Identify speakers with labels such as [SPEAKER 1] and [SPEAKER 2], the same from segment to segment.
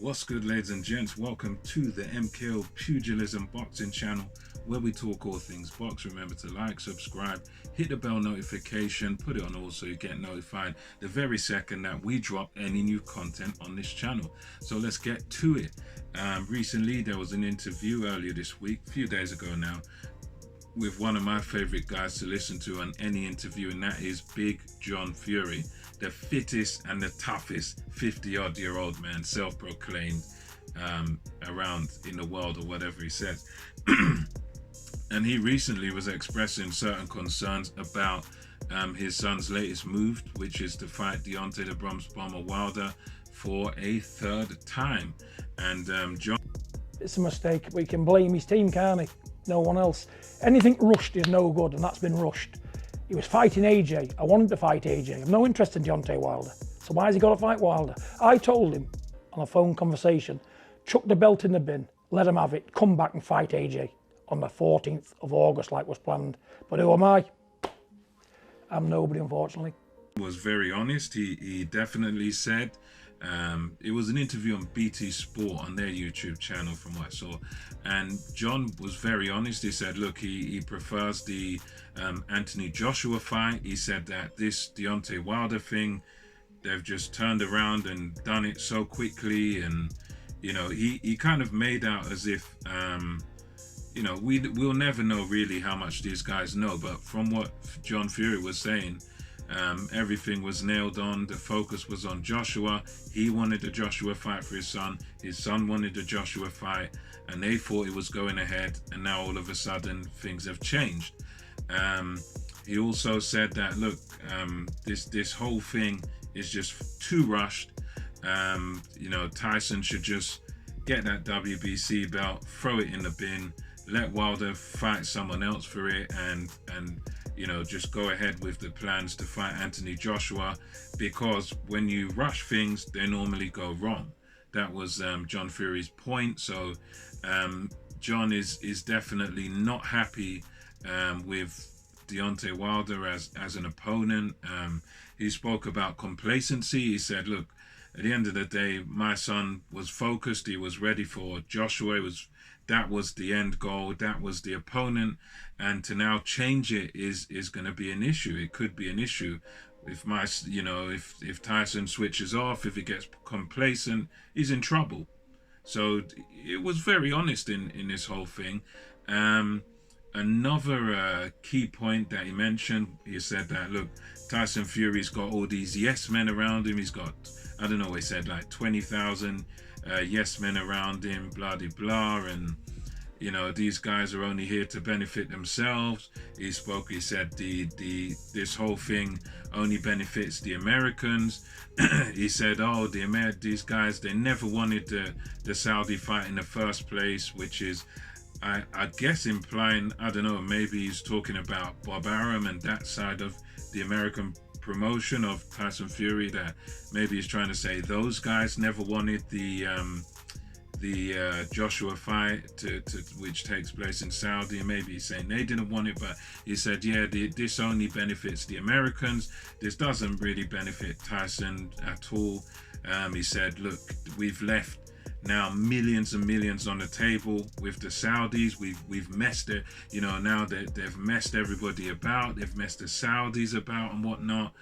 [SPEAKER 1] What's good, ladies and gents? Welcome to the MKO Pugilism Boxing channel, where we talk all things box. Remember to like, subscribe, hit the bell notification, put it on all so you get notified the very second that we drop any new content on this channel. So let's get to it. Recently, there was an interview earlier this week, a few days ago now, with one of my favorite guys to listen to on any interview, and that is Big John Fury, the fittest and the toughest 50-odd-year-old man, self-proclaimed, around in the world, or whatever he says. And he recently was expressing certain concerns about his son's latest move, which is to fight Deontay the Bronx Bomber Wilder for a third time. And John...
[SPEAKER 2] It's a mistake. We can blame his team, can't he? No one else. Anything rushed is no good, and that's been rushed. He was fighting AJ. I wanted to fight AJ. I've no interest in Deontay Wilder. So why has he got to fight Wilder? I told him on a phone conversation, chuck the belt in the bin, let him have it, come back and fight AJ on the 14th of August like was planned. But who am I? I'm nobody, unfortunately.
[SPEAKER 1] He was very honest. He definitely said, it was an interview on BT Sport on their YouTube channel from what I saw, and John was very honest. He said, look, he prefers the Anthony Joshua fight. He said that this Deontay Wilder thing, they've just turned around and done it so quickly, and you know, he kind of made out as if you know, we'll never know really how much these guys know, but from what John Fury was saying, everything was nailed on. The focus was on Joshua. He wanted a Joshua fight for his son wanted a Joshua fight, and they thought it was going ahead, and now all of a sudden things have changed. He also said that, look, this whole thing is just too rushed. You know, Tyson should just get that WBC belt, throw it in the bin, let Wilder fight someone else for it, and you know, just go ahead with the plans to fight Anthony Joshua, because when you rush things, they normally go wrong. That was John Fury's point. So John is definitely not happy with Deontay Wilder as an opponent. He spoke about complacency. He said, look, at the end of the day, my son was focused. He was ready for Joshua. That was the end goal. That was the opponent. And to now change it is going to be an issue. It could be an issue if if Tyson switches off, if he gets complacent, he's in trouble. So it was very honest in this whole thing. Another key point that he mentioned, he said that, look, Tyson Fury's got all these yes men around him. He's got, I don't know, he said like 20,000 yes men around him, blah de blah, and you know, these guys are only here to benefit themselves. He said this whole thing only benefits the Americans. He said, oh, these guys, they never wanted the Saudi fight in the first place, which is, I guess, implying, I don't know, maybe he's talking about Bob Arum and that side of the American promotion of Tyson Fury, that maybe he's trying to say those guys never wanted the Joshua fight which takes place in Saudi, and maybe he's saying they didn't want it, but he said, yeah, this only benefits the Americans. This doesn't really benefit Tyson at all. He said, look, we've left now millions and millions on the table with the Saudis. We've messed it, you know, now that they've messed everybody about, they've messed the Saudis about and whatnot.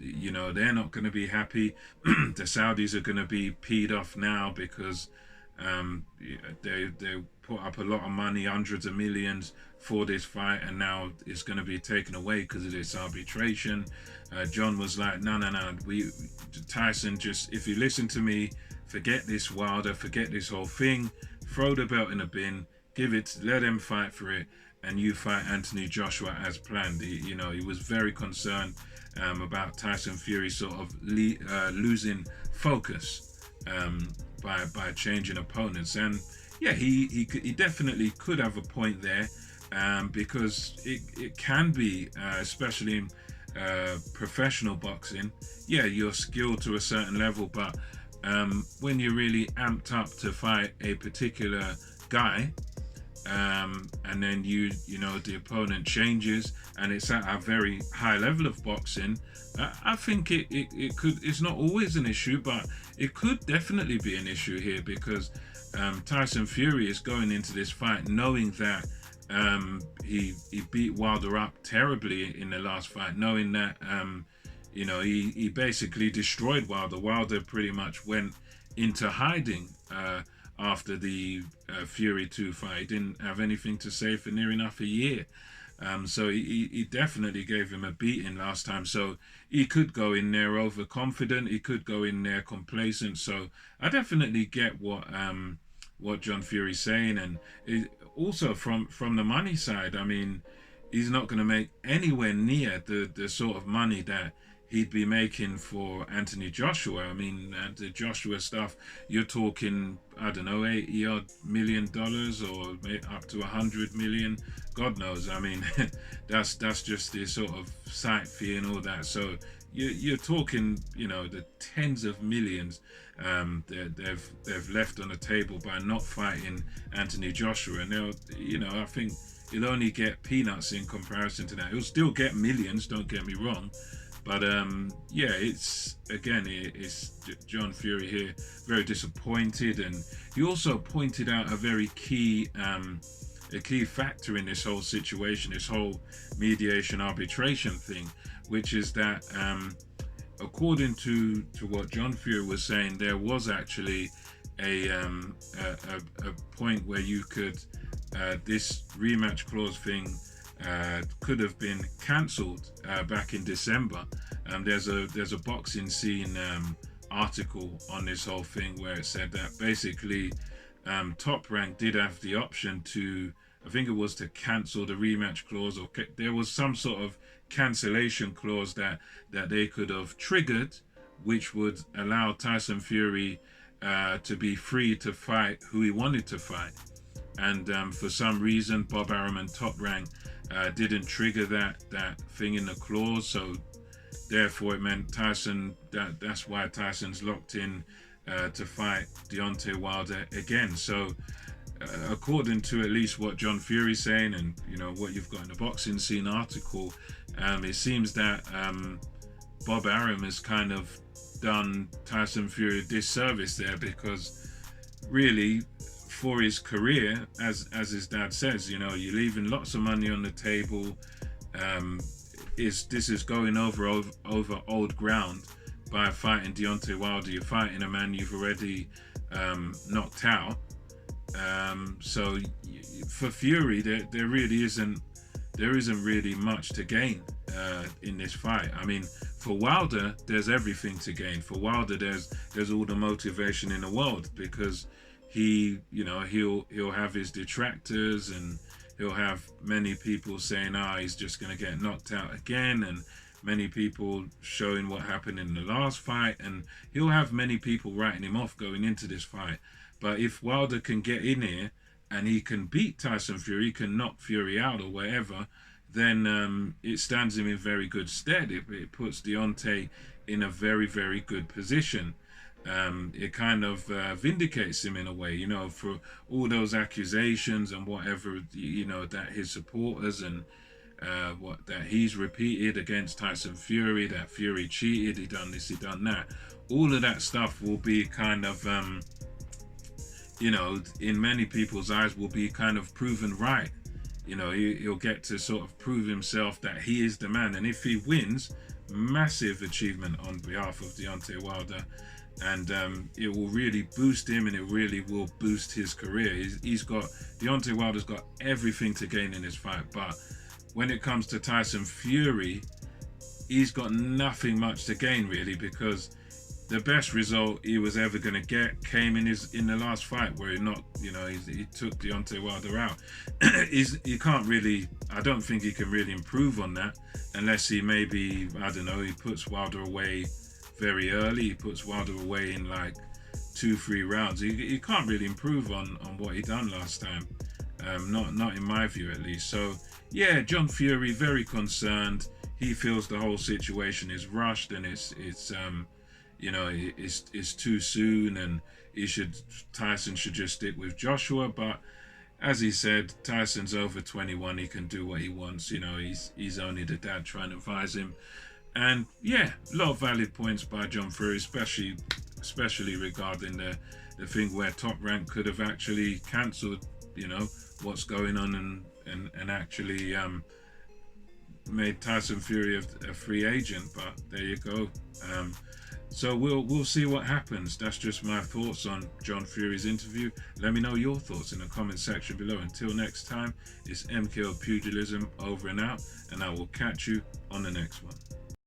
[SPEAKER 1] You know, they're not going to be happy. The Saudis are going to be peed off now because they put up a lot of money, hundreds of millions for this fight, and now it's going to be taken away because of this arbitration. John was like, no, Tyson, just, if you listen to me, forget this Wilder, forget this whole thing, throw the belt in a bin, let him fight for it, and you fight Anthony Joshua as planned. He was very concerned about Tyson Fury sort of losing focus by changing opponents. And yeah, he definitely could have a point there, because it can be, especially in professional boxing, yeah, you're skilled to a certain level, but when you're really amped up to fight a particular guy, and then you know the opponent changes, and it's at a very high level of boxing. I think it could. It's not always an issue, but it could definitely be an issue here because Tyson Fury is going into this fight knowing that he beat Wilder up terribly in the last fight, knowing that you know he basically destroyed Wilder. Wilder pretty much went into hiding after the Fury 2 fight. He didn't have anything to say for near enough a year. So he definitely gave him a beating last time. So he could go in there overconfident. He could go in there complacent. So I definitely get what John Fury's saying, and also from the money side. I mean, he's not going to make anywhere near the sort of money that he'd be making for Anthony Joshua. I mean, the Joshua stuff, you're talking, I don't know, $80 odd million or up to 100 million. God knows. I mean, that's just the sort of site fee and all that. So you're talking, you know, the tens of millions they've left on the table by not fighting Anthony Joshua. And they'll, you know, I think he'll only get peanuts in comparison to that. He'll still get millions, don't get me wrong. But yeah, it's John Fury here, very disappointed, and he also pointed out a very key factor in this whole situation, this whole mediation arbitration thing, which is that according to what John Fury was saying, there was actually a point where you could this rematch clause thing could have been cancelled back in December. There's a boxing scene article on this whole thing where it said that basically Top Rank did have the option to, I think it was to cancel the rematch clause, or there was some sort of cancellation clause that they could have triggered, which would allow Tyson Fury to be free to fight who he wanted to fight. And for some reason, Bob Arum and Top Rank didn't trigger that thing in the clause, so therefore it meant that's why Tyson's locked in to fight Deontay Wilder again. So according to at least what John Fury's saying, and you know what you've got in the boxing scene article, it seems that Bob Arum has kind of done Tyson Fury a disservice there, because really, for his career, as his dad says, you know, you're leaving lots of money on the table. This is going over old ground by fighting Deontay Wilder. You're fighting a man you've already knocked out. So for Fury, there really isn't really much to gain in this fight. I mean, for Wilder, there's everything to gain. For Wilder, there's all the motivation in the world, because he'll have his detractors, and he'll have many people saying, he's just going to get knocked out again, and many people showing what happened in the last fight, and he'll have many people writing him off going into this fight. But if Wilder can get in here and he can beat Tyson Fury, he can knock Fury out or whatever, then it stands him in very good stead. It puts Deontay in a very, very good position. It kind of vindicates him in a way, you know, for all those accusations and whatever, you know, that his supporters and that he's repeated against Tyson Fury, that Fury cheated, he done this, he done that. All of that stuff will be kind of, you know, in many people's eyes will be kind of proven right. You know, he'll get to sort of prove himself that he is the man. And if he wins, massive achievement on behalf of Deontay Wilder. And it will really boost him, and it really will boost his career. Deontay Wilder's got everything to gain in this fight, but when it comes to Tyson Fury, he's got nothing much to gain really, because the best result he was ever going to get came in the last fight, where he took Deontay Wilder out. He can't really, I don't think he can really improve on that, unless he maybe, I don't know, he puts Wilder away very early. He puts Wilder away in like 2-3 rounds. He can't really improve on what he done last time. Not in my view at least. So yeah, John Fury very concerned. He feels the whole situation is rushed, and it's too soon, and Tyson should just stick with Joshua. But as he said, Tyson's over 21. He can do what he wants. He's only the dad trying to advise him. And yeah, a lot of valid points by John Fury, especially regarding the thing where Top Rank could have actually cancelled, what's going on and actually made Tyson Fury a free agent. But there you go. So we'll see what happens. That's just my thoughts on John Fury's interview. Let me know your thoughts in the comment section below. Until next time, it's MKO Pugilism over and out, and I will catch you on the next one.